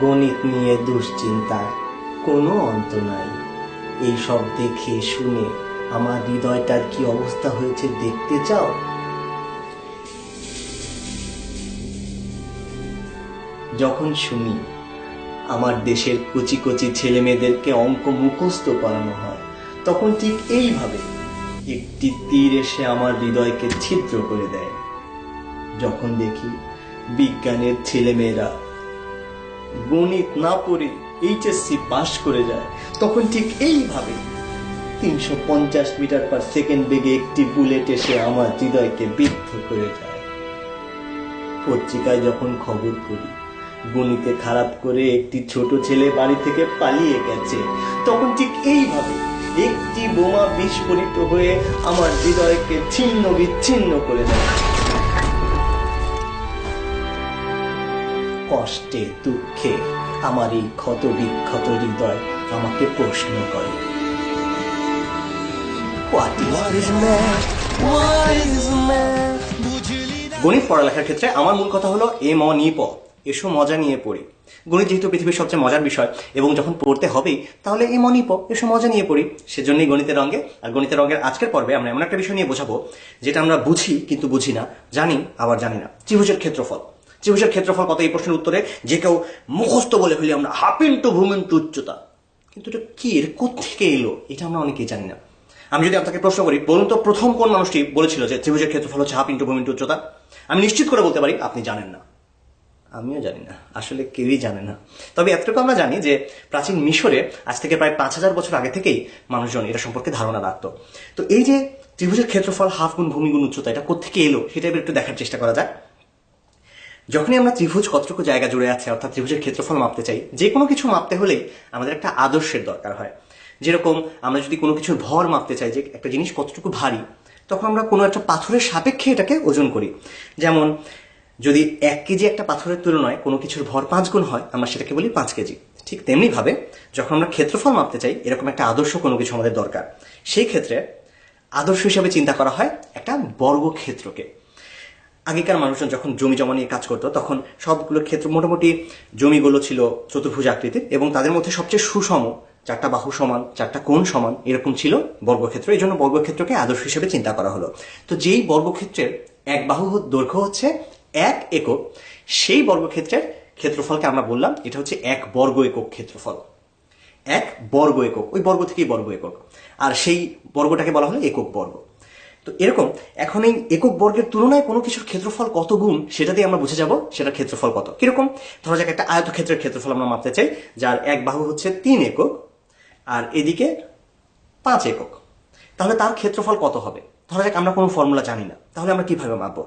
গণিত নিয়ে দুশ্চিন্তার কোনো অন্ত নাই। এই সব দেখে শুনে আমার হৃদয়টার কি অবস্থা হয়েছে দেখতে চাও? যখন শুনি আমার দেশের কচি কচি ছেলে মেয়েদেরকে অঙ্ক মুখস্থ করানো হয়, তখন ঠিক এইভাবে একটি তীর এসে আমার হৃদয়কে ছিদ্র করে দেয়। যখন দেখি বিজ্ঞানের ছেলে মেয়েরা গণিত না পড়ে এইচএসসি পাশ করে যায়, তখন ঠিক এইভাবে 350 মিটার পার সেকেন্ড বেগে একটি বুলেট এসে আমার হৃদয়কে বিদ্ধ করে যায়। পত্রিকায় যখন খবর পড়ি গণিতে খারাপ করে একটি ছোট ছেলে বাড়ি থেকে পালিয়ে গেছে, তখন ঠিক এইভাবে একটি বোমা বিস্ফোরিত হয়ে আমার হৃদয়কে ছিন্ন বিচ্ছিন্ন করে দেয়। কষ্টে দুঃখে আমার এই ক্ষত বিক্ষত হৃদয় আমাকে প্রশ্ন করে, গণিত পড়ালেখার ক্ষেত্রে আমার মূল কথা হলো এসো মজা নিয়ে পড়ি। গণিত যেহেতু পৃথিবীর সবচেয়ে মজার বিষয় এবং যখন পড়তে হবেই তাহলে এসো মজা নিয়ে পড়ি। সেজন্যই গণিতের রঙে। আর গণিতের রঙের আজকের পর্বে আমরা এমন একটা বিষয় নিয়ে বোঝাবো যেটা আমরা বুঝি কিন্তু বুঝি না, জানি আবার জানি না। ত্রিভুজের ক্ষেত্রফল। ত্রিভুজের ক্ষেত্রফল কত, এই প্রশ্নের উত্তরে যে কেউ মুখস্থ বলে ফেলি আমরা হাফ ইন্টু ভূমি ইন্টু উচ্চতা, কিন্তু এটা কি, এর কোত্থেকে এলো এটা আমরা অনেকেই জানি না। আমি যদি আপনাকে প্রশ্ন করি, বলুন তো প্রথম কোন মানুষটি বলেছিল যে ত্রিভুজের ক্ষেত্রফল হচ্ছে হাফ ইন্টু ভূমি ইন্টু উচ্চতা? আমি নিশ্চিত করে বলতে পারি আপনি জানেন না, আমিও জানি না, আসলে কেউই জানে না। তবে এতটুকু আমরা জানি যে প্রাচীন মিশরে আজ থেকে প্রায় 5000 বছর আগে থেকেই মানুষজন এটা সম্পর্কে ধারণা রাখতো। তো এই যে ত্রিভুজের ক্ষেত্রফল হাফ গুণ ভূমি গুণ উচ্চতা, এটা কোত্থেকে এলো সেটা এবার একটু দেখার চেষ্টা করা যায়। যখনই আমরা ত্রিভুজ কতটুকু জায়গা জুড়ে আছে অর্থাৎ ত্রিভুজের ক্ষেত্রফল মাপতে চাই, যে কোনো কিছু মাপতে হলেই আমাদের একটা আদর্শের দরকার হয়। যেরকম আমরা যদি কোনো কিছুর ভর মাপতে চাই, যে একটা জিনিস কতটুকু ভারী, তখন আমরা কোনো একটা পাথরের সাপেক্ষে এটাকে ওজন করি। যেমন যদি 1 কেজি একটা পাথরের তুলনায় কোনো কিছুর ভর 5 গুণ হয়, আমরা সেটাকে বলি 5 কেজি। ঠিক তেমনি ভাবে যখন আমরা ক্ষেত্রফল মাপতে চাই, এরকম একটা আদর্শ কোনো কিছু আমাদের দরকার। সেই ক্ষেত্রে আদর্শ হিসাবে চিন্তা করা হয় একটা বর্গক্ষেত্রকে। আগেকার মানুষজন যখন জমি জমা নিয়ে কাজ করতো, তখন সবগুলো ক্ষেত্র মোটামুটি জমিগুলো ছিল চতুর্ভুজ আকৃতির এবং তাদের মধ্যে সবচেয়ে সুষম, 4টা বাহু সমান, 4টা কোণ সমান, এরকম ছিল বর্গক্ষেত্র। এই জন্য বর্গক্ষেত্রকে আদর্শ হিসেবে চিন্তা করা হলো। তো যেই বর্গক্ষেত্রের এক বাহু দৈর্ঘ্য হচ্ছে 1 একক, সেই বর্গক্ষেত্রের ক্ষেত্রফলকে আমরা বললাম এটা হচ্ছে 1 বর্গ একক ক্ষেত্রফল। 1 বর্গ একক, ওই বর্গ থেকেই বর্গ একক, আর সেই বর্গটাকে বলা হলো একক বর্গ। তো এরকম এখন এই একক বর্গের তুলনায় কোনো কিছুর ক্ষেত্রফল কত গুণ, সেটা দিয়ে আমরা বুঝে যাব সেটার ক্ষেত্রফল কত। কিরকম, ধরা যাক একটা আয়তক্ষেত্রের ক্ষেত্রফল আমরা মাপতে চাই, যার এক বাহু হচ্ছে 3 একক আর এদিকে 5 একক, তাহলে তার ক্ষেত্রফল কত হবে? ধরা যাক আমরা কোনো ফর্মুলা জানি না, তাহলে আমরা কিভাবে মাপবো?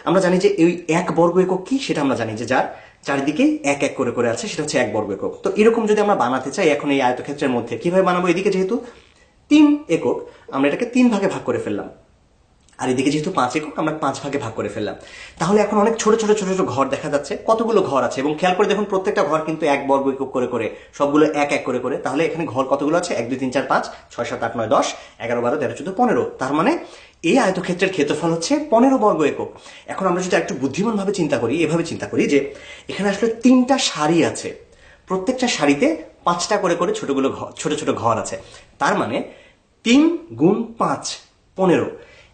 আমরা জানি যে এই 1 বর্গ একক কি, সেটা আমরা জানি যে যার চারিদিকে 1 1 করে করে আছে, সেটা হচ্ছে 1 বর্গ একক। তো এরকম যদি আমরা বানাতে চাই এখন এই আয়তক্ষেত্রের মধ্যে, কিভাবে বানাবো? এদিকে যেহেতু 3 একক, আমরা এটাকে 3 ভাগে ভাগ করে ফেললাম, আর এদিকে যেহেতু 5 একক, আমরা 5 ভাগে ভাগ করে ফেললাম। তাহলে এখন অনেক ছোট ছোট ছোট ছোট ঘর দেখা যাচ্ছে। কতগুলো ঘর আছে? এবং খেয়াল করে দেখুন প্রত্যেকটা ঘর কিন্তু 1 বর্গ একক করে করে, সবগুলো 1 1 করে করে। তাহলে এখানে ঘর কতগুলো আছে? 1 2 3 4 5 6 7 8 9 10 11 12 13 14 15। তার মানে এই আয়তক্ষেত্রের ক্ষেত্রফল হচ্ছে 15 বর্গ একক। এখন আমরা যদি একটু বুদ্ধিমান ভাবে চিন্তা করি, এভাবে চিন্তা করি যে এখানে আসলে 3টা সারি আছে, প্রত্যেকটা সারিতে 5টা করে করে ছোট ছোট ঘর আছে। তার মানে 3 গুণ 5 15।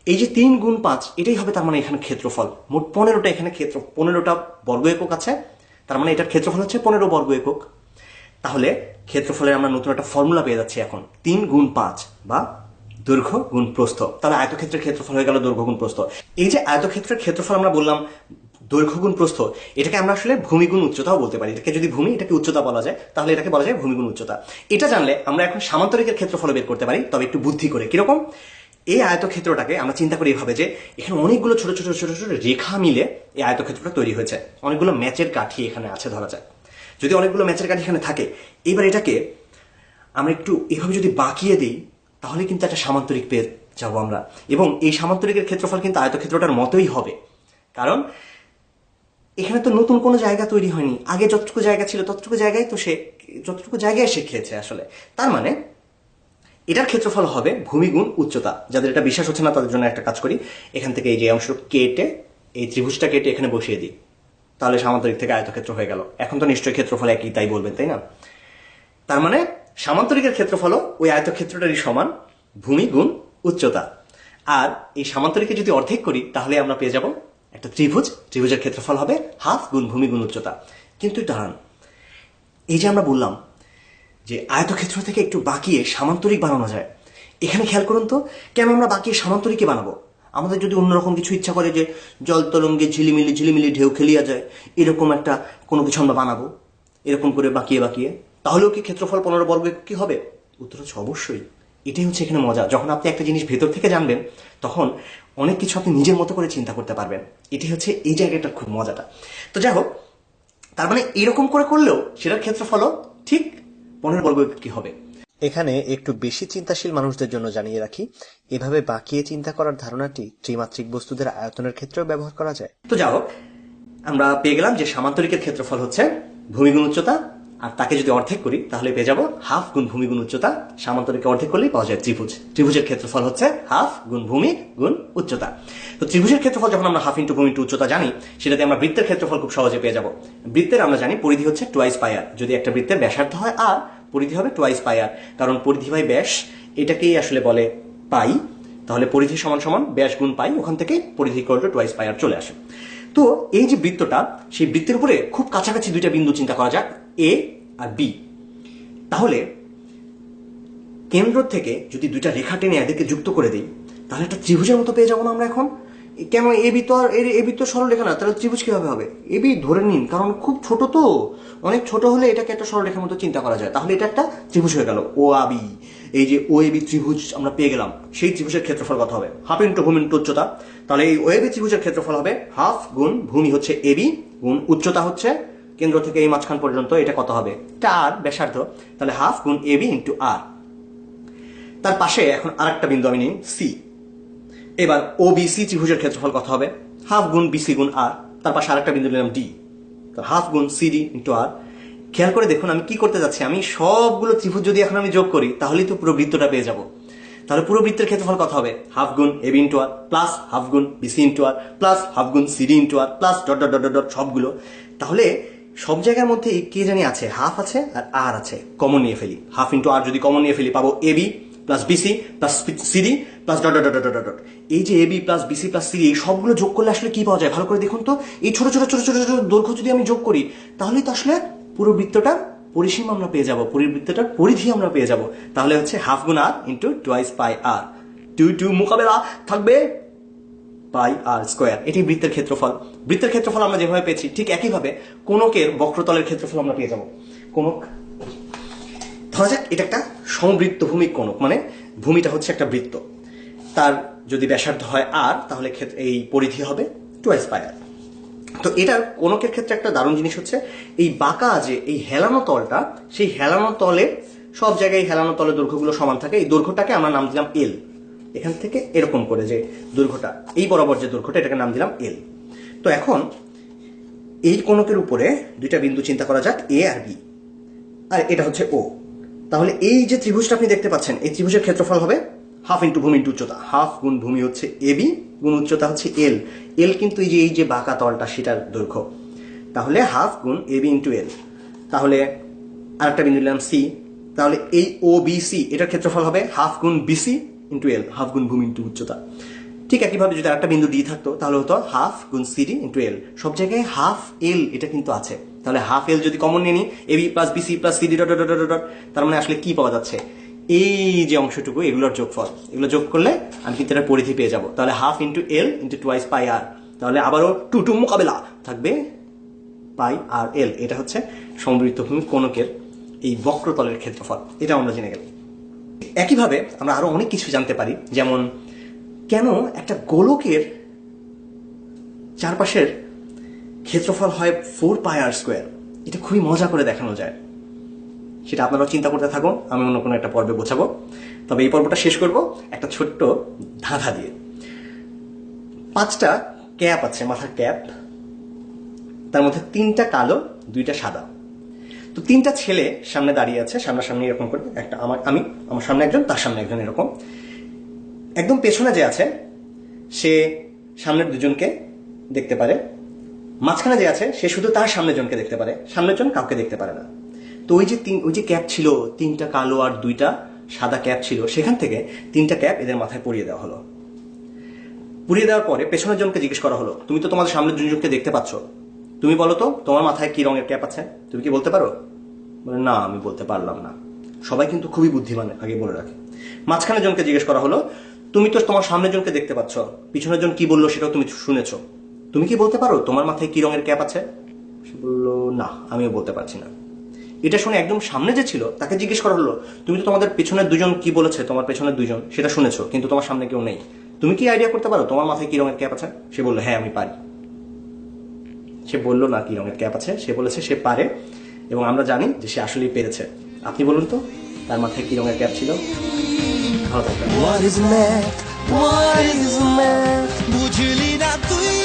এই যে 3 গুণ 5, এটাই হবে তার মানে এখানে ক্ষেত্রফল। মোট 15টা এখানে 15টা বর্গ একক আছে, তার মানে এটার ক্ষেত্রফল হচ্ছে 15 বর্গ একক। তাহলে ক্ষেত্রফলের আমরা নতুন একটা ফর্মুলা পেয়ে যাচ্ছি এখন, 3 গুণ 5 বা দৈর্ঘ্য গুণ প্রস্থ। তাহলে আয়তক্ষেত্রের ক্ষেত্রফল হয়ে গেল দৈর্ঘ্য গুণ প্রস্থ। এই যে আয়তক্ষেত্রের ক্ষেত্রফল আমরা বললাম দৈর্ঘ্য গুণ প্রস্থ, এটাকে আমরা আসলে ভূমি গুণ উচ্চতাও বলতে পারি। এটাকে যদি ভূমি, এটাকে উচ্চতা বলা যায়, তাহলে এটাকে বলা যায় ভূমি গুণ উচ্চতা। এটা জানলে আমরা এখন সামান্তরিকের ক্ষেত্রফল বের করতে পারি, তবে একটু বুদ্ধি করে। কিরকম? এই আয়তক্ষেত্রটাকে আমরা চিন্তা করি এভাবে যে এখানে অনেকগুলো ছোট ছোট ছোট ছোট রেখা মিলে এই আয়তক্ষেত্রটা তৈরি হয়েছে। অনেকগুলো ম্যাচের কাঠি এখানে আছে ধরা যায়। যদি অনেকগুলো ম্যাচের কাঠি এখানে থাকে, এবার এটাকে আমরা একটু এভাবে যদি বাঁকিয়ে দিই, তাহলে কিন্তু একটা সামান্তরিক পেয়ে যাবো আমরা। এবং এই সামান্তরিকের ক্ষেত্রফল কিন্তু আয়তক্ষেত্রটার মতোই হবে, কারণ এখানে তো নতুন কোনো জায়গা তৈরি হয়নি। আগে যতটুকু জায়গা ছিল ততটুকু জায়গায় সে খেয়েছে আসলে। তার মানে এটার ক্ষেত্রফল হবে ভূমি গুণ উচ্চতা। যাদের এটা বিশ্বাস হচ্ছে না তাদের জন্য একটা কাজ করি, এখান থেকে এই যে অংশ কেটে, এই ত্রিভুজটা কেটে এখানে বসিয়ে দিই। তাহলে সামান্তরিক থেকে আয়তক্ষেত্র হয়ে গেল। এখন তো নিশ্চয়ই ক্ষেত্রফল একই, তাই বলবেন, তাই না? তার মানে সামান্তরিকের ক্ষেত্রফল ওই আয়তক্ষেত্রটারই সমান ভূমি গুণ উচ্চতা। আর এই সামান্তরিকে যদি অর্ধেক করি তাহলে আমরা পেয়ে যাব একটা ত্রিভুজ। ত্রিভুজের ক্ষেত্রফল হবে হাফ গুণ ভূমি গুণ উচ্চতা। কিন্তু দাঁড়ান, এই যে আমরা বললাম যে আয়তক্ষেত্র থেকে একটু বাঁকিয়ে সামান্তরিক বানানো যায়, এখানে খেয়াল করুন তো, কেন আমরা বাঁকিয়ে সামান্তরিকে বানাবো? আমাদের যদি অন্যরকম কিছু ইচ্ছা করে যে জল তরঙ্গে ঝিলিমিলি ঝিলিমিলি ঢেউ খেলিয়া যায়, এরকম একটা কোনো কিছু আমরা বানাবো এরকম করে বাঁকিয়ে বাঁকিয়ে, তাহলেও কি ক্ষেত্রফল 15 বর্গ কি হবে? উত্তর হচ্ছে অবশ্যই। এটাই হচ্ছে এখানে মজা। যখন আপনি একটা জিনিস ভেতর থেকে জানবেন তখন অনেক কিছু আপনি নিজের মতো করে চিন্তা করতে পারবেন। এটি হচ্ছে এই জায়গাটার খুব মজাটা। তো যাই হোক, তার মানে এরকম করে করলেও সেটার ক্ষেত্রফলও ঠিক 15 বর্গ কি হবে। এখানে একটু বেশি চিন্তাশীল মানুষদের জন্য জানিয়ে রাখি, এভাবে বাঁকিয়ে চিন্তা করার ধারণাটি ত্রিমাত্রিক বস্তুদের আয়তনের ক্ষেত্রেও ব্যবহার করা যায়। তো যাই হোক, আমরা পেয়ে গেলাম যে সামান্তরিকের ক্ষেত্রফল হচ্ছে ভূমি গুণ উচ্চতা, আর তাকে যদি অর্ধেক করি তাহলে পেয়ে যাব হাফ গুণ ভূমি গুণ উচ্চতা। সামান্তরিকে অর্ধেক করলেই পাওয়া যায় ত্রিভুজ। ত্রিভুজের ক্ষেত্রফল হচ্ছে হাফ গুণ ভূমি গুণ উচ্চতা। তো ত্রিভুজের ক্ষেত্রফল যখন আমরা হাফ ইন্টু ভূমি ইন্টু উচ্চতা জানি, সেটাতে আমরা বৃত্তের ক্ষেত্রফল খুব সহজে পেয়ে যাব। বৃত্তের আমরা জানি পরিধি হচ্ছে টুয়াইস পাই আর। যদি একটা বৃত্তের ব্যাসার্ধ হয় আর, পরিধি হবে টুয়াইস পাই আর, কারণ পরিধি বাই ব্যাস এটাকেই আসলে বলে পাই। তাহলে পরিধি সমান সমান ব্যাস গুণ পাই, ওখান থেকে পরিধি ইকুয়াল টু টুয়াইস পাই আর চলে আসে। তো এই যে বৃত্তটা, সেই বৃত্তের উপরে খুব কাছাকাছি দুইটা বিন্দু চিন্তা করা যাক, এ আর বি। তাহলে কেন্দ্র থেকে যদি দুইটা রেখা টেনে এদেরকে যুক্ত করে দিই তাহলে একটা ত্রিভুজের মতো পেয়ে যাবো না আমরা এখন? কেন এবি তো আর এবি তো সরল রেখা না, তাহলে ত্রিভুজ কিভাবে হবে? এবি ধরে নিন, কারণ খুব ছোট, তো অনেক ছোট হলে এটাকে একটা সরল রেখার মতো চিন্তা করা যায়, তাহলে এটা একটা ত্রিভুজ হয়ে গেল ও আবি। এই যে ও এবি ত্রিভুজ আমরা পেয়ে গেলাম, সেই ত্রিভুজের ক্ষেত্রফল কত হবে? হাফ ইন্টু ভূমি ইন্টু উচ্চতা। তাহলে এই ও এবি ত্রিভুজের ক্ষেত্রফল হবে হাফ গুণ ভূমি হচ্ছে এবি গুণ উচ্চতা হচ্ছে কেন্দ্র থেকে এই মাঝখান পর্যন্ত, এটা কত হবে? এটা আর ব্যাসার্ধ, তাহলে হাফ গুণ এবি ইন্টু আর। তার পাশে এখন আরেকটা বিন্দু আমি নিই সি। এবার ও বিসি ত্রিভুজের ক্ষেত্রফল কত হবে? হাফ গুণ বিসি গুণ আর। তার পাশে আরেকটা বিন্দু নিলাম ডি, তো হাফ গুণ সিডি ইন্টু আর। খেয়াল করে দেখুন আমি কি করতে যাচ্ছি, আমি সবগুলো ত্রিভুজ যদি এখন আমি যোগ করি তাহলেই তো পুরো বৃত্তটা পেয়ে যাব। তাহলে পুরো বৃত্তের ক্ষেত্রফল কত হবে? হাফ গুণ AB into r plus half গুণ BC into r plus half গুণ CD into r plus dot dot dot dot সবগুলো। তাহলে সব জায়গার মধ্যে কে জানি আছে, হাফ আছে আর আর আছে, কমন নিয়ে ফেলি। হাফ ইন্টু আর যদি কমন নিয়ে ফেলি পাবো AB plus BC plus CD plus dot dot dot dot dot. এই যে AB plus BC plus CD, এই সবগুলো যোগ করলে আসলে কি পাওয়া যায় ভালো করে দেখুন তো। এই ছোট ছোট ছোট ছোট ছোট দৈর্ঘ্য যদি আমি যোগ করি তাহলেই তো আসলে পুরো বৃত্তটার পরিসীমা আমরা পেয়ে যাব, পুরো বৃত্তটার পরিধি আমরা পেয়ে যাব। তাহলে হচ্ছে হাফ গুণ আর ইন্টু টুয়াইস পাই আর, টু মোকাবেলা থাকবে পাই আর স্কোয়ার। এটি বৃত্তের ক্ষেত্রফল। বৃত্তের ক্ষেত্রফল আমরা যেভাবে পেয়েছি ঠিক একইভাবে কোণকের বক্রতলের ক্ষেত্রফল আমরা পেয়ে যাব। কোণক ধরা যাক এটা একটা সমবৃত্ত ভূমিক কোণক, মানে ভূমিটা হচ্ছে একটা বৃত্ত, তার যদি ব্যাসার্ধ হয় আর তাহলে এই পরিধি হবে টুয়াইস পাই আর। তো এটার কোণকের ক্ষেত্রে একটা দারুণ জিনিস হচ্ছে এই বাঁকা যে এই হেলানো তলটা, সেই হেলানো তলে সব জায়গায় হেলানো তলের দৈর্ঘ্যগুলো সমান থাকে। এই দৈর্ঘ্যটাকে আমরা নাম দিলাম এল। এখান থেকে এরকম করে যে দৈর্ঘ্যটা, এই বরাবর যে দৈর্ঘ্যটা, এটাকে নাম দিলাম এল। তো এখন এই কোণকের উপরে দুইটা বিন্দু চিন্তা করা যাক, এ আর বি, আর এটা হচ্ছে ও। তাহলে এই যে ত্রিভুজটা আপনি দেখতে পাচ্ছেন, এই ত্রিভুজের ক্ষেত্রফল হবে হাফ ইন্টু ভূমি ইন্টু উচ্চতা। হাফ গুণ ভূমি হচ্ছে এবি গুণ উচ্চতা হচ্ছে এল। এল কিন্তু এই যে বাঁকা তলটা সেটার দৈর্ঘ্য, তাহলে হাফ গুণ এবি ইন্টু এল। তাহলে আরেকটা বিন্দু নিলাম সি, তাহলে এই ও বি সি এটার ক্ষেত্রফল হবে হাফ গুণ বিসি ইন্টু এল, হাফ গুণ ভূমি ইন্টু উচ্চতা। ঠিক একইভাবে যদি আরেকটা বিন্দু ডি থাকতো তাহলে হতো হাফ গুণ সিডি ইন্টু এল। সব জায়গায় হাফ এল এটা কিন্তু আছে, তাহলে হাফ এল যদি কমন নিয়ে নিই, AB plus BC plus CD dot dot dot dot, তার মানে আসলে কি পাওয়া যাচ্ছে? এই যে অংশটুকু, এগুলোর যোগফল, এগুলো যোগ করলে আমি কিন্তু এটা পরিধি পেয়ে যাব। তাহলে half into L into twice পাই আর, তাহলে আবারও টু মোকাবেলা থাকবে পাই আর এল। এটা হচ্ছে সমবৃত্ত ভূমি কোণকের এই বক্রতলের ক্ষেত্রফল, এটা আমরা জেনে গেলাম। একইভাবে আমরা আরো অনেক কিছু জানতে পারি, যেমন কেন একটা গোলকের চারপাশের ক্ষেত্রফল হয় 4 পাই আর স্কোয়ার। এটা খুবই মজা করে দেখানো যায়, সেটা আপনারাও চিন্তা করতে থাকুন, আমি অন্য কোনো একটা পর্বে বোঝাবো। তবে এই পর্বটা শেষ করব একটা ছোট্ট ধাঁধা দিয়ে। 5টা ক্যাপ আছে, মাথার ক্যাপ, তার মধ্যে 3টা কালো 2টা সাদা। তো 3টা ছেলে সামনে দাঁড়িয়ে আছে, সামনাসামনি এরকম করে, একটা আমার সামনে একজন, তার সামনে একজন, এরকম। একদম পেছনে যে আছে সে সামনের দুজনকে দেখতে পারে, মাঝখানে যে আছে সে শুধু তার সামনের জনকে দেখতে পারে, সামনের জন কাউকে দেখতে পারে না। তো ওই যে ক্যাপ ছিল, 3টা কালো আর 2টা সাদা ক্যাপ ছিল, সেখান থেকে 3টা ক্যাপ এদের মাথায় পরিয়ে দেওয়া হলো। পরিয়ে দেওয়ার পরে পেছনের জনকে জিজ্ঞেস করা হলো, তুমি তো তোমাদের সামনের দুজনকে দেখতে পাচ্ছ, তুমি বলো তো তোমার মাথায় কি রঙের ক্যাপ আছে, তুমি কি বলতে পারো? বলে না, আমি বলতে পারলাম না। সবাই কিন্তু খুবই বুদ্ধিমান, আগে বলে রাখে। মাঝখানের জনকে জিজ্ঞেস করা হলো, তুমি তো তোমার সামনের জনকে দেখতে পাচ্ছ, পিছনের জন কি বললো সেটাও তুমি শুনেছো, তুমি কি বলতে পারো তোমার মাথায় কি রঙের ক্যাপ আছে? সে বললো না, আমিও বলতে পারছি না। এটা শুনে একদম সামনে যে ছিল তাকে জিজ্ঞেস করা হলো, তুমি তো তোমাদের পেছনের দুজন কি বলেছে, তোমার পেছনের দুজন সেটা শুনেছো, কিন্তু তোমার সামনে কেউ নেই, তুমি কি আইডিয়া করতে পারো তোমার মাথায় কি রঙের ক্যাপ আছে? সে বললো হ্যাঁ আমি পারি। সে বললো না কি রঙের ক্যাপ আছে, সে বলেছে সে পারে, এবং আমরা জানি যে সে আসলেই পেরেছে। আপনি বলুন তো তার মাথায় কি রঙের ক্যাপ ছিল? ভালো থাকবেন। What is math? What is math? বুঝলি না তুই